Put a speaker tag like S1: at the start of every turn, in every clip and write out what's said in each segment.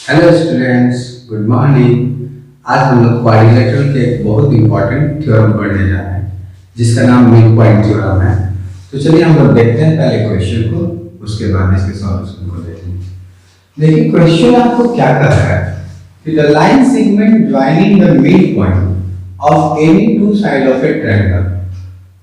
S1: Hello students, good morning. आज हम लोग क्वाड्रिलेटरल के एक बहुत इंपॉर्टेंट थ्योरम पढ़ने जा रहे हैं जिसका नाम मिड पॉइंट थ्योरम है। तो चलिए हम लोग देखते हैं पहले क्वेश्चन को, उसके बाद इसके सॉल्यूशन को देखेंगे। देखिए क्वेश्चन आपको क्या कर रहा है कि the line segment joining the mid point of any two side of a triangle,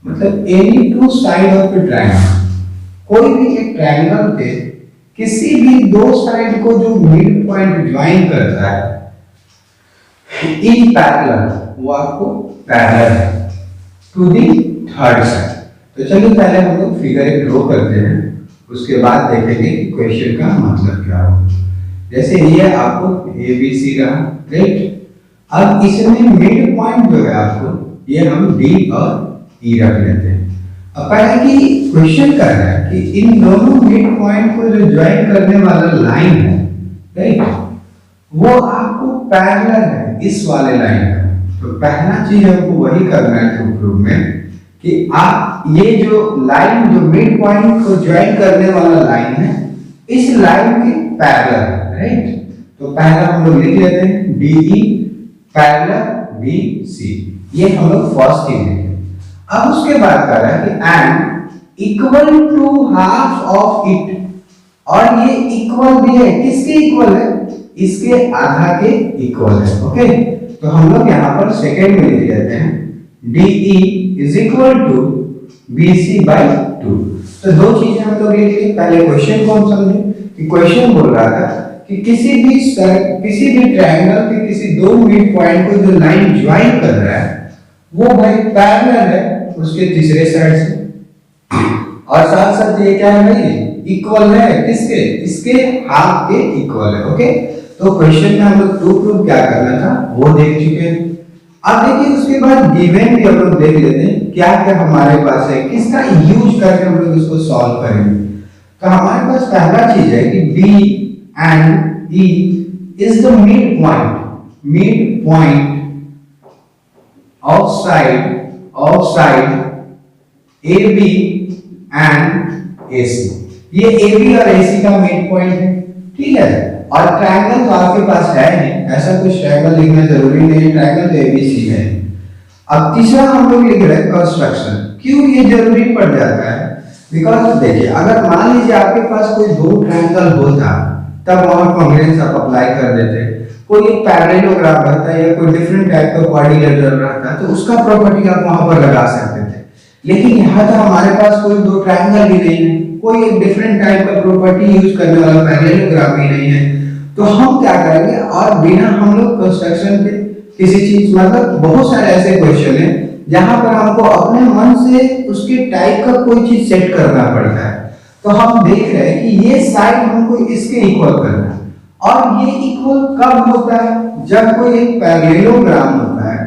S1: मतलब any two side of a triangle, कोई भी एक ट्रायंगल के किसी भी दो साइड को जो मिड पॉइंट ज्वाइन करता है इन पैरेलल, वो आपको पैरेलल है टू दी थर्ड साइड। तो चलिए पहले हम लोग फिगर एक ड्रॉ करते हैं, उसके बाद देखेंगे कि क्वेश्चन का मतलब क्या हो। जैसे ये आपको ए बी सी रहा, राइट। अब इसमें मिड पॉइंट जो है आपको ये हम डी और ई रख लेते हैं। अब पहले की क्वेश्चन कर रहा है कि इन दोनों मिड पॉइंट को जो ज्वाइन करने वाला लाइन है, राइट, वो आपको पैरेलल है इस वाले लाइन का। तो पहला चीज हमको वही करना है टू प्रूव में कि आप ये जो लाइन जो मिड पॉइंट को ज्वाइन करने वाला लाइन है इस लाइन के पैरेलल है, राइट। तो पहला हम लोग लिख लेते हैं D E parallel B C, ये हम लोग फर्स्ट थिंग लिखेंगे। अब उसके बाद कह रहा है कि and equal to half of it, और ये इक्वल भी है, किसके इक्वल है, इसके आधा के इक्वल है। ओके, तो हम लोग यहाँ पर सेकेंड में लिख लेते हैं DE is equal to BC by 2। तो दो चीजें हम लोग लिख लिए। पहले क्वेश्चन को हम समझे कि क्वेश्चन बोल रहा था कि किसी भी ट्रायंगल के किसी दो मिड पॉइंट को जो लाइन ज्वाइन कर रहा है वो भाई पैरेलल है उसके तीसरे साइड से, और साथ साथ ये क्या है भाई, इक्वल है किसके, इसके हाफ के इक्वल है। ओके, तो क्वेश्चन में हम लोग टू प्रूफ क्या करना था वो देख चुके हैं। अब देखिए उसके बाद गिवन भी हम लोग देख लेते हैं क्या क्या हमारे पास है, किसका यूज करके हम लोग इसको सॉल्व करेंगे। तो हमारे पास पहला चीज है कि D and E is the mid point of side AB and AC। ये AB और AC का मिड पॉइंट है, ठीक है। और ट्रायंगल तो आपके पास है नहीं, ऐसा कुछ ट्रायंगल लिखना जरूरी नहीं है, ट्रायंगल तो ABC है। अब तीसरा हम लोग लिख रहे हैं कंस्ट्रक्शन। क्यों ये जरूरी पड़ जाता है, बिकॉज देखिए अगर मान लीजिए आपके पास कोई दो ट्रायंगल होता तब वहां कॉन्ग्रुएंस आप अप्लाई कर देते, कोई एक पैरेललोग्राम रहता या कोई डिफरेंट टाइप का क्वाड्रिलेटरल रहता तो उसका प्रॉपर्टी आप वहां पर लगा सकते थे। लेकिन यहाँ तो हमारे पास कोई दो ट्रायंगल ही नहीं है, कोई एक डिफरेंट टाइप का प्रॉपर्टी यूज करने वाला पैरेललोग्राम ही नहीं है। तो हम क्या करेंगे, और बिना हम लोग कंस्ट्रक्शन के किसी चीज, मतलब बहुत सारे ऐसे क्वेश्चन है जहां पर हमको अपने मन से उसके टाइप का कोई चीज सेट करना पड़ता है। तो हम देख रहे हैं कि ये साइड हमको इसके इक्वल करना है, और ये इक्वल कब होता है, जब कोई एक पैरेललोग्राम होता है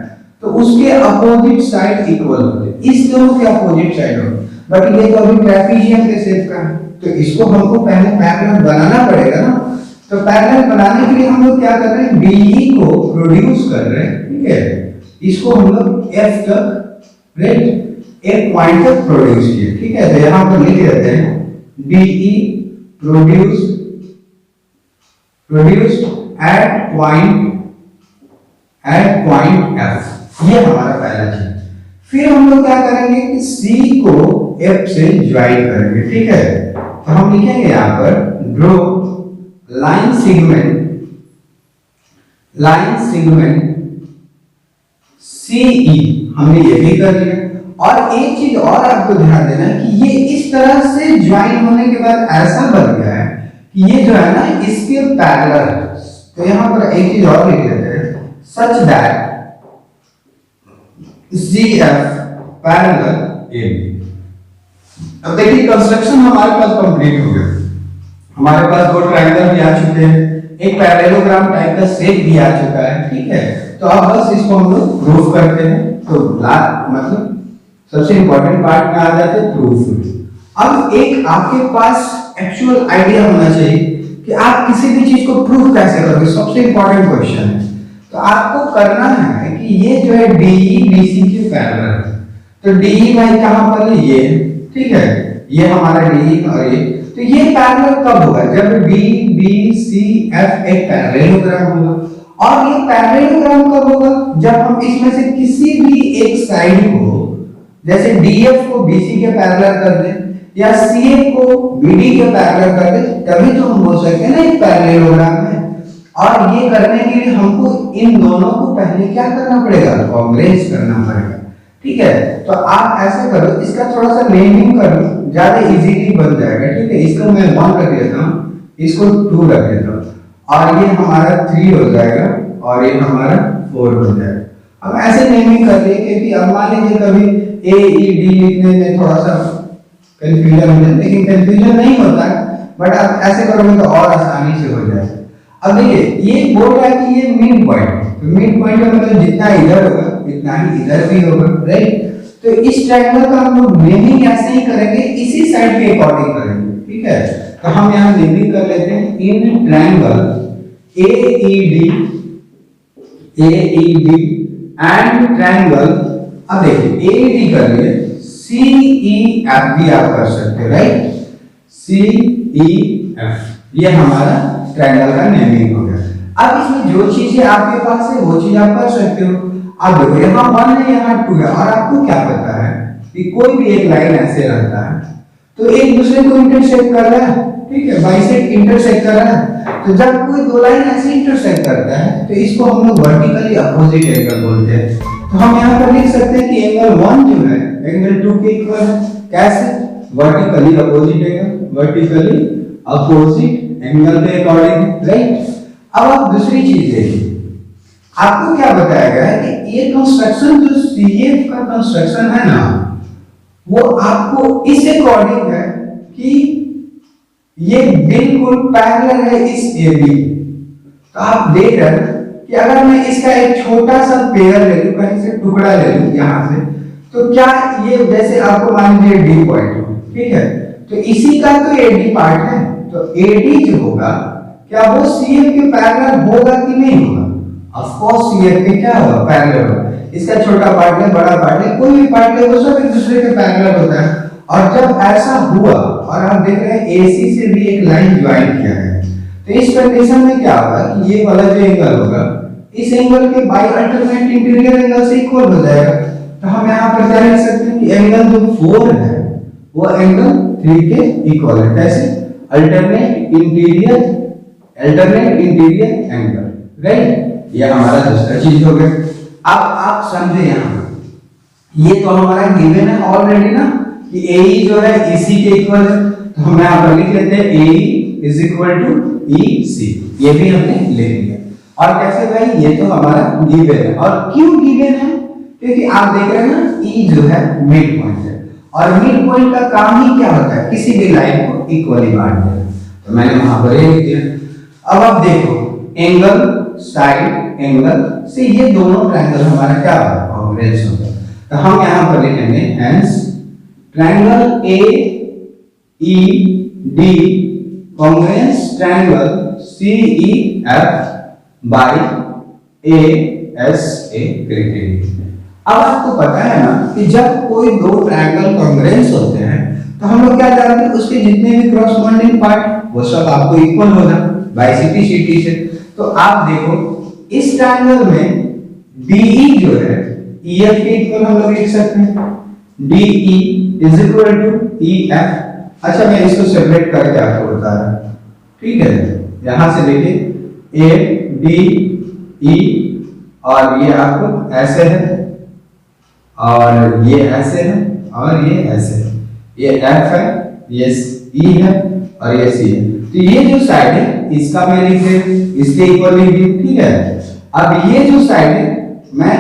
S1: तो उसके अपोजिट साइड इक्वल होते हैं, इस दोनों के अपोजिट साइड होते हैं। बट ये तो अभी ट्रेपेजियम के शेप का है, तो इसको हमको पहले पैरेलल बनाना पड़ेगा ना। तो पैरेलल बनाने के लिए हम लोग क्या कर रहे हैं, DE को प्रोड्यूस कर रहे हैं, ठीक है। इसको हम लोग F तक, राइट, एक पॉइंट तक प्रोड्यूस किए, ठीक है। तो यहां पर लिख देते हैं DE produced at point F, ये हमारा पहला चीज। फिर हम लोग क्या करेंगे कि C को F से ज्वाइन करेंगे, ठीक है। तो हम लिखेंगे यहां पर ड्रॉ लाइन सेगमेंट CE, हमने ये भी कर लिया। और एक चीज और आपको ध्यान देना है कि ये इस तरह से ज्वाइन होने के बाद ऐसा बन गया है कि ये जो है ना इसके पैरेलल है। तो यहां पर एक चीज और लिख लेते हैं, such that CF parallel AB। अब देखिए कंस्ट्रक्शन हमारे पास कंप्लीट हो गया, हमारे पास दो ट्रायंगल भी आ चुके हैं, एक पैरेललोग्राम टाइप का शेप भी आ चुका है, ठीक है। तो अब बस इसको हम लोग प्रूफ करते हैं। तो मतलब सबसे इंपॉर्टेंट पार्ट में आ जाते हैं प्रूफ। अब एक आपके पास एक्चुअल आइडिया होना चाहिए कि आप किसी भी चीज को प्रूफ कैसे करोगे, सबसे इंपॉर्टेंट क्वेश्चन है। तो आपको करना है कि ये जो है DE BC के पैरेलल है, तो DE भाई कहां पर है, ये, ठीक है, ये हमारा DE और ये तो ये पैरेलल कब होगा? जब बी बी सी एफ एक पैरेललोग्राम होगा। और ये पैरेललोग्राम कब होगा? जब हम इसमें से किसी भी एक साइड को, जैसे डीएफ को बीसी के पैरेलल कर दें या सीएफ को बीडी के पैरेलल कर दें, तभी तो हम बोल सकते हैं ना एक पैरेललोग्राम है। और ये करने के लिए हमको इन दोनों को पहले क्या करना पड़ेगा? कांग्रेस करना पड़ेगा। ठीक है, तो आप ऐसे करो, इसका थोड़ा सा नेमिंग कर लो, ज्यादा इजीली बन जाएगा। ठीक है, इसको मैं 1 रख देता हूं, इसको 2 रख देता हूं, और ये हमारा 3 हो जाएगा और ये हमारा 4 हो जाएगा। अब ऐसे नेमिंग कर लिए, क्योंकि अब मान लीजिए कभी ए ई डी लिखने में थोड़ा सा कंफ्यूजन हो जाए, लेकिन कंफ्यूजन नहीं होता है, बट आप ऐसे करोगे तो और आसानी से हो जाएगा। अब देखिए, ये बोल रहा है कि ये मिड पॉइंट, तो मिड पॉइंट का मतलब जितना इधर होगा इतना ही इधर भी होगा, राइट? तो इस ट्रायंगल का हम लोग नेमिंग ऐसे ही करेंगे, इसी साइड के अकॉर्डिंग करेंगे। ठीक है, तो हम यहाँ नेमिंग कर लेते हैं in triangle AED and triangle, अब देखिए AED कर लिए, CEF भी आप कर सकते हो, राइट? CEF ये हमारा ट्रायंगल का नेमिंग हो गया। अब इसमें जो चीजें आपके पास है वो चीज आप कर सकते हो। अब देखो, यहाँ 1 है, यहाँ 2 है, और आपको क्या पता है कि कोई भी एक लाइन ऐसे रहता है तो एक दूसरे को इंटरसेक्ट कर रहा है। ठीक है, बाइसेक्ट इंटरसेक्ट कर रहा है। तो जब कोई दो लाइन ऐसे इंटरसेक्ट करता है तो इसको हम लोग वर्टिकली अपोजिट एंगल बोलते हैं। तो हम यहाँ पर लिख सकते हैं कि एंगल 1 जो है एंगल 2 के इक्वल है। कैसे? Vertically opposite angle, vertically opposite angle के अकॉर्डिंग, राइट? अब आप दूसरी चीज देखिए, आपको क्या बताया गया है कि ये कंस्ट्रक्शन जो सीएफ का कंस्ट्रक्शन है ना, वो आपको इस अकॉर्डिंग है कि ये बिल्कुल पैरेलल है इस एबी। तो आप देख रहे हैं कि अगर मैं इसका एक छोटा सा पेयर ले लूं, कहीं से टुकड़ा ले लूं यहां से, तो क्या ये जैसे आपको मान लीजिए डी पॉइंट हो, ठीक है, तो इसी का तो एडी पार्ट है, तो एडी जो होगा क्या वो सीएफ के पैरेलल होगा कि नहीं होगा? ऑफ कोर्स सीएफ के क्या होगा? पैरेलल होगा। इसका छोटा पार्ट है, बड़ा पार्ट है, कोई भी पार्ट है, वो सब एक दूसरे के पैरेलल होता है। और जब ऐसा हुआ और आप देख रहे हैं एसी से भी एक लाइन ज्वाइन किया है, तो इस कंडीशन में क्या होगा कि ये वाला जो एंगल होगा इस एंगल के बाई अल्टरनेट इंटीरियर एंगल से इक्वल हो जाएगा। तो हम यहाँ पर क्या लिख सकते हैं कि एंगल जो 4 है वो एंगल 3 के इक्वल है। कैसे? Alternate interior angle, right? ये हमारा दूसरा चीज हो गया। अब आप समझे, यहाँ ये तो हमारा गिवन है ऑलरेडी ना कि AE जो है EC के इक्वल है, तो हम यहाँ पर लिख लेते हैं AE is equal to EC, ये भी हमने लिख लिया। और कैसे भाई? ये तो हमारा गिवन है। और क्यों गिवन है? क्योंकि आप देख रहे हैं ना E जो है मिड पॉइंट है, और मिड पॉइंट का काम ही क्या होता है? किसी भी लाइन को इक्वली बांट देना। तो मैंने वहां पर ये लिख दिया। अब आप देखो, एंगल साइड एंगल से ये दोनों ट्रायंगल हमारा क्या होगा? कांग्रेस होगा। तो हम यहाँ पर लिखेंगे hence triangle AED congruent triangle CEF by ASA criteria. अब आपको पता है ना कि जब कोई दो ट्रायंगल कांग्रेस होते हैं तो हम लोग क्या जानते हैं? उसके जितने भी क्रॉसपोंडिंग पार्ट वो सब आपको इक्वल होगा बाइसेक्टी सीटी से। तो आप देखो, इस ट्रायंगल में DE जो है EF के इक्वल हम लोग लिख सकते हैं, DE is equal to EF। अच्छा, मैं इसको सेपरेट करके आपको बता रहा हूं, ठीक है? यहां से देखिए ADE, और ये आपको ऐसे है, और ये ऐसे है, और ये ऐसे है, ये F है, ये E है, और ये C है। तो ये जो साइड है इसका मैं लिख दे, इसके इक्वल लिख दी, ठीक है? अब ये जो साइड है मैं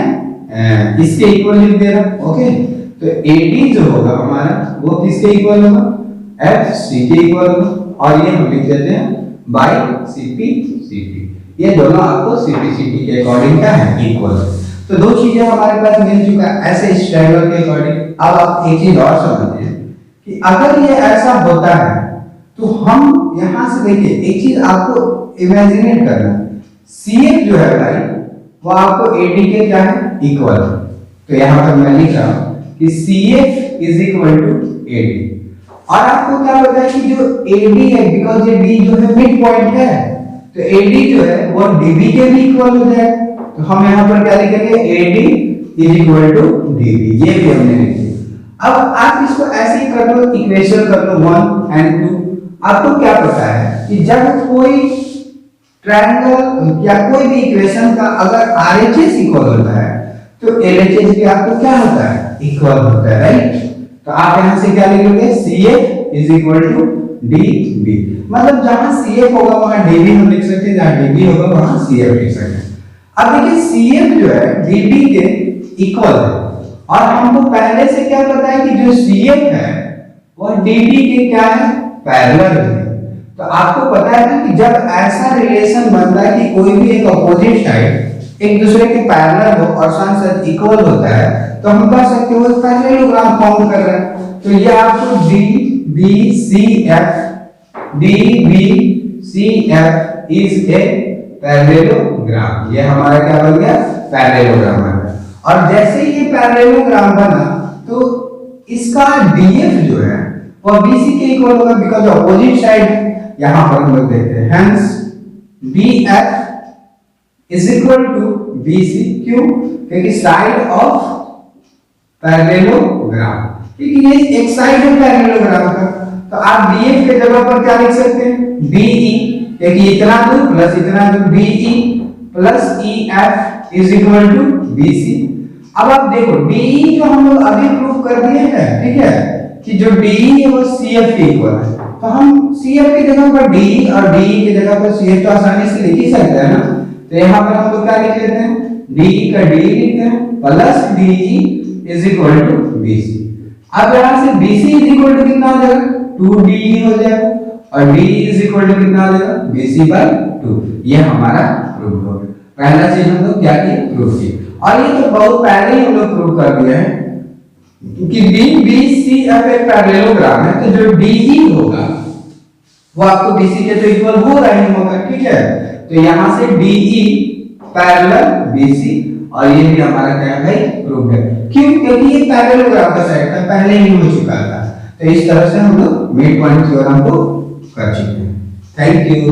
S1: इसके इक्वल लिख दे रहा हूं, ओके? तो AD जो होगा हमारा वो किसके इक्वल होगा? FC के इक्वल होगा, और ये हम लिख देते हैं बाय CP/CT। ये दोनों आपको CP/CT के अकॉर्डिंग क्या है? इक्वल। तो दो चीजें हमारे पास मिल चुका है ऐसे इस ट्रायंगल के अकॉर्डिंग। अब आप एक चीज और समझिए कि अगर ये ऐसा होता है तो हम यहां से देखिए, एक चीज आपको इमेजिनेट करना, CF जो है भाई वो आपको AD के क्या है? इक्वल। तो यहां पर मैं लिख रहा हूं कि CF is equal to AD। और आपको क्या पता है कि जो AD है, बिकॉज ये D जो है मिड पॉइंट है, तो AD जो है वो DB के भी इक्वल हो जाएगा। तो हम यहाँ पर क्या लिखेंगे, AD is equal to DB, ये भी हमने लिख दिया। अब आप इसको ऐसे ही कर लो, इक्वेशन कर लो 1 और 2। आपको क्या पता है कि जब कोई ट्रायंगल या कोई भी इक्वेशन का अगर RHS इक्वल होता है तो LHS भी आपको क्या होता है, इक्वल होता है, राइट। तो आप यहां से क्या लिखोगे, CF is equal to DB, मतलब जहां CF होगा वहां DB हम लिख सकते हैं, जहां DB होगा वहां CF लिख सकते हैं। अब देखिए CF जो है DB के इक्वल है, और हमको पहले से क्या पता है कि जो CF है वो DB के क्या है, पैरेलल है। तो आपको पता है ना कि जब ऐसा रिलेशन बनता है कि कोई भी एक अपोजिट साइड एक दूसरे के पैरेलल हो और साथ साथ इक्वल होता है, तो हम कह सकते हो पैरेललोग्राम फॉर्म कर रहा है। तो ये आपको DBCF इज ए पैरेललोग्राम, ये हमारा क्या बन गया, पैरेललोग्राम बन गया। और जैसे ही ये पैरेललोग्राम बना तो इसका DF जो है वो BC के इक्वल होगा, बिकॉज़ अपोजिट साइड यहां पर हम लोग देखते हैं, hence BF is equal to BC, क्यों, क्योंकि साइड ऑफ पैरेललोग्राम, क्योंकि ये एक साइड है पैरेललोग्राम का। तो आप BF के जगह पर क्या लिख सकते हैं, BE, क्योंकि इतना दूर प्लस इतना दूर, BE plus EF is equal to BC। अब आप देखो DE जो हम लोग अभी प्रूव कर दिए हैं, ठीक है, कि जो DE है वो CF के इक्वल है, तो हम CF की जगह पर DE और DE की जगह पर CF तो आसानी से लिख ही सकते हैं ना। तो यहाँ पर हम लोग क्या लिख लेते हैं, DE का DE लिखते हैं plus DE is equal to BC। अब यहाँ से BC इज इक्वल टू कितना हो जाएगा, 2DE हो जाएगा, और DE इज इक्वल टू कितना हो जाएगा, BC/2। ये हमारा प्रूफ हो गया। पहला चीज हम लोग क्या किए, प्रूफ किए, और ये तो बहुत पहले ही हम लोग प्रूव कर दिया है कि BCF एक पैरेललोग्राम है, तो जो DE होगा वो आपको BC के तो इक्वल हो रहा ही होगा, ठीक है। तो यहां से DE पैरेलल BC, और ये भी हमारा क्या है, प्रूफ है। क्यों, क्योंकि ये पैरेललोग्राम का सेट था, पहले ही हो चुका था। तो इस तरह से हम लोग मिड पॉइंट थ्योरम को कर चुके हैं। Thank you.